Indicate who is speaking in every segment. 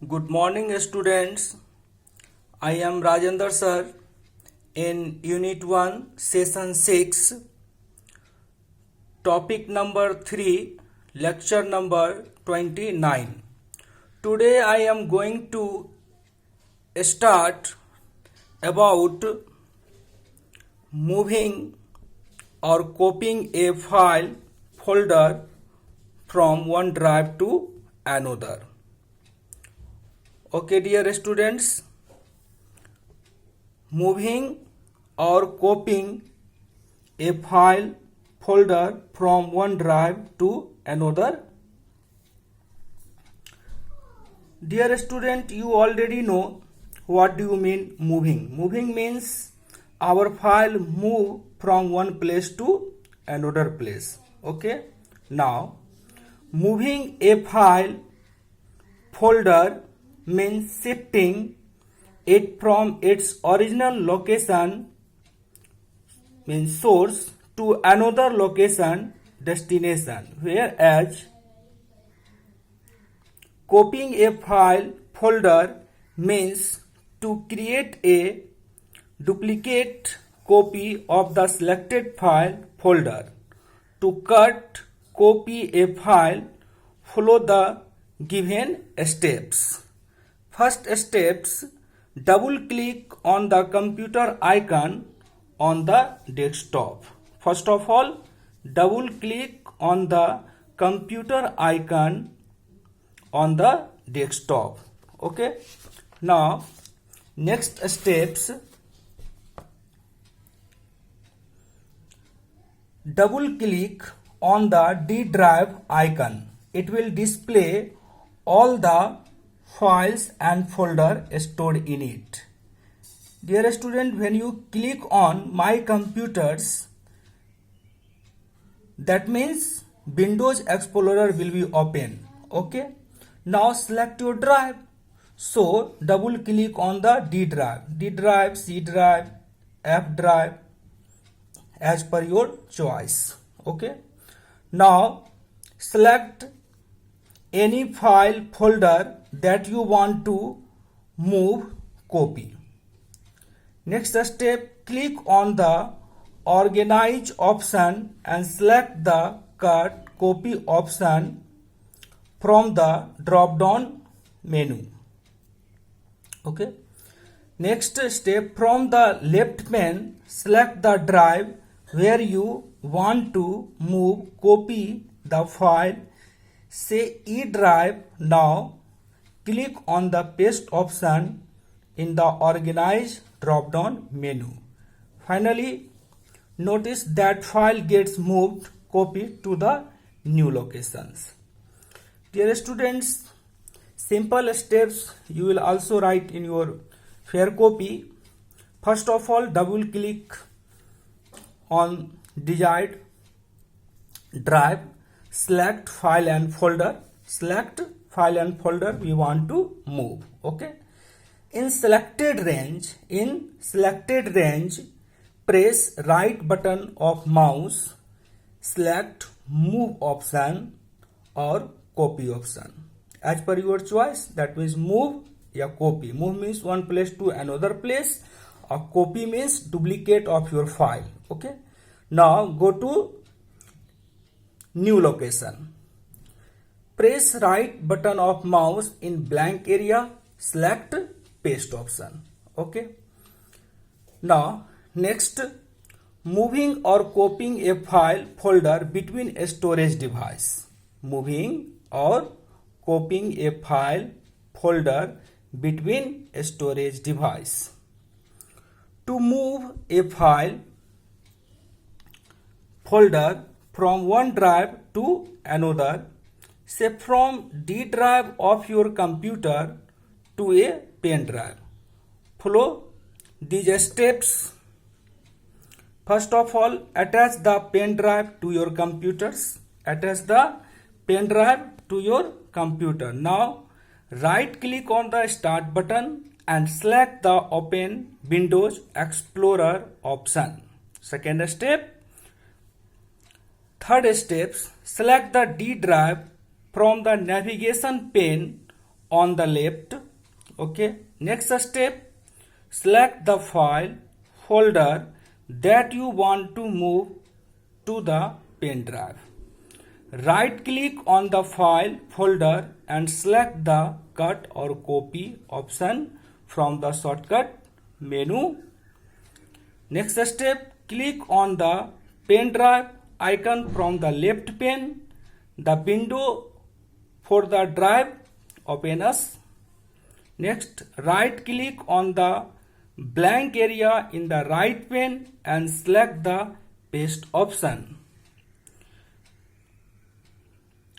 Speaker 1: Good morning, students. I am Rajendra sir in Unit 1, Session 6, Topic number 3, Lecture number 29. Today I am going to start about moving or copying a file folder from one drive to another. Okay, dear students, moving or copying a file folder from one drive to another. Dear student, you already know what do you mean moving. Moving means our file move from one place to another place. Okay, now moving a file folder means shifting it from its original location, means source, to another location, destination, whereas copying a file folder means to create a duplicate copy of the selected file folder. To cut, copy a file, follow the given steps. First steps, double click on the computer icon on the desktop. First of all, double click on the computer icon on the desktop. Okay. Now, next steps, double click on the D drive icon. It will display all the files and folder stored in it. Dear student, when you click on my computers, that means Windows Explorer will be open. Okay. Now select your drive. So double click on the D drive, C drive, F drive, as per your choice. Okay. Now select any file folder that you want to move, copy. Next step, click on the organize option and select the cut copy option from the drop down menu. Okay. Next step, from the left pane, select the drive where you want to move, copy the file, say E drive. Now click on the paste option in the organize drop down menu. Finally, notice that file gets moved, copied to the new locations. Dear students, simple steps you will also write in your fair copy. First of all, double click on desired drive, select file and folder, we want to move. Okay. In selected range, press right button of mouse, select move option or copy option as per your choice. That means move or copy. Move means one place to another place, or copy means duplicate of your file. Okay. Now go to new location. Press right button of mouse in blank area, select paste option. Okay. Now next, moving or copying a file folder between a storage device. Moving or copying a file folder between a storage device. To move a file folder from one drive to another, say from D drive of your computer to a pen drive. Follow these steps. First of all, attach the pen drive to your computers. Now right click on the start button and select the open Windows Explorer option. Second step. Third step, select the D drive from the navigation pane on the left. Okay, next step, select the file folder that you want to move to the pen drive. Right click on the file folder and select the cut or copy option from the shortcut menu. Next step, click on the pen drive icon from the left pane. The window for the drive opens. Next, right click on the blank area in the right pane and select the paste option.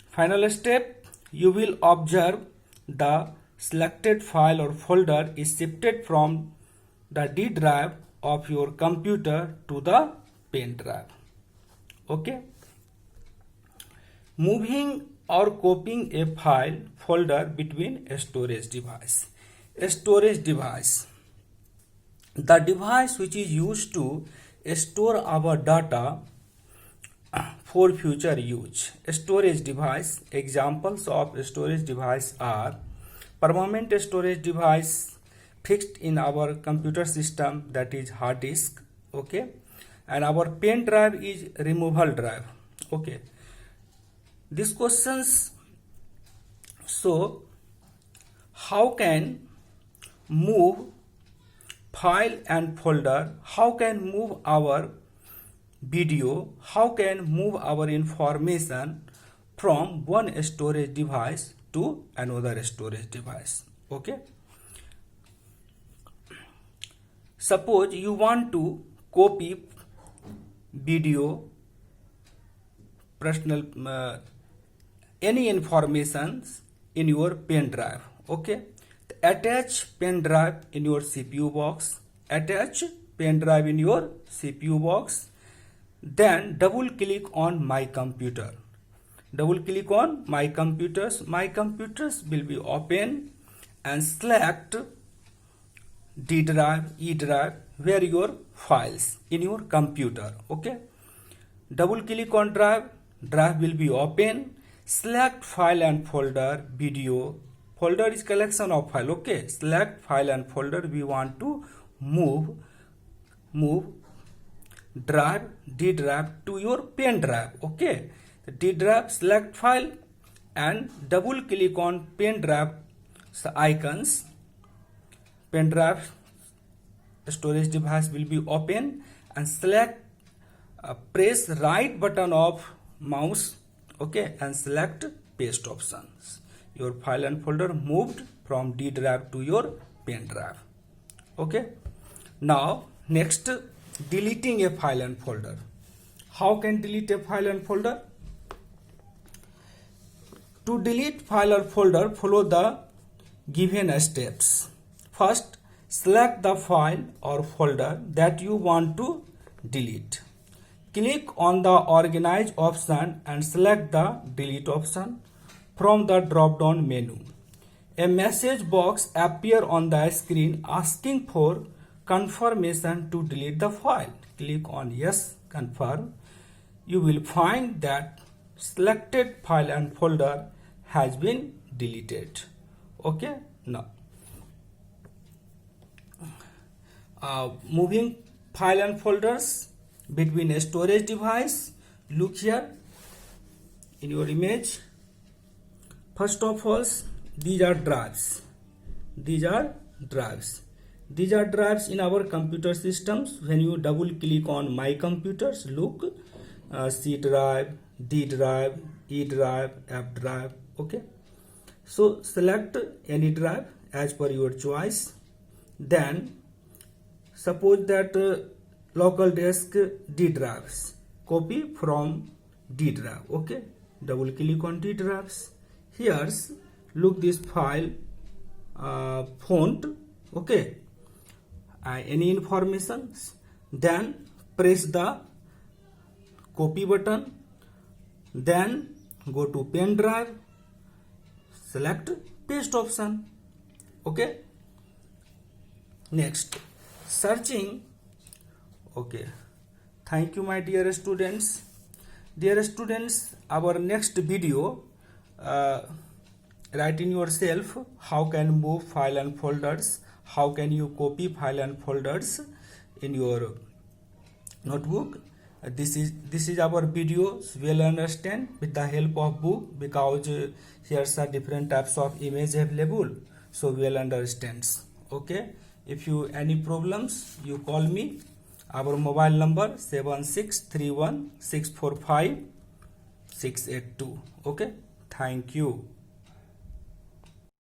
Speaker 1: Final step, you will observe the selected file or folder is shifted from the D drive of your computer to the pen drive. Okay. Moving or copying a file folder between a storage device. A storage device, the device which is used to store our data for future use. Storage device, examples of storage device are permanent storage device fixed in our computer system, that is hard disk. Okay, and our pen drive is removable drive. Okay, these questions, so how can move file and folder, how can move our video, how can move our information from one storage device to another storage device. Okay, suppose you want to copy video, personal any information in your pen drive. Okay, attach pen drive in your CPU box, attach pen drive in your CPU box, then double click on my computer, double click on my computers will be open, and select D drive, E drive, where your files in your computer. Okay, double click on drive will be open, select file and folder, video, folder is collection of file. Okay, select file and folder, we want to move drive, D drive to your pen drive. Okay, the D drive, select file and double click on pen drive icons, pen drive storage device will be open, and select press right button of mouse. Okay, and select paste options. Your file and folder moved from D drive to your pen drive. Okay, now next, deleting a file and folder. How can delete a file and folder? To delete file or folder, follow the given steps. First, select the file or folder that you want to delete. Click on the organize option and select the delete option from the drop down menu. A message box appears on the screen asking for confirmation to delete the file. Click on yes, confirm. You will find that selected file and folder has been deleted. Okay, now moving file and folders between a storage device. Look here in your image. First of all, these are drives. These are drives. These are drives in our computer systems. When you double click on my computers, look, C drive, D drive, E drive, F drive. Okay, so select any drive as per your choice. Then suppose that local disk D drives, copy from D drive. Okay, double click on D drives. Here's look this file font. Okay, any information, then press the copy button, then go to pen drive, select paste option. Okay, next, searching. Okay, thank you my dear students. Dear students, our next video write in yourself how can move file and folders, how can you copy file and folders in your notebook. This is our videos well understand with the help of book, because here's are different types of image available, so well understands. Okay, if you any problems you call me. Our mobile number 7631645682. Okay, thank you.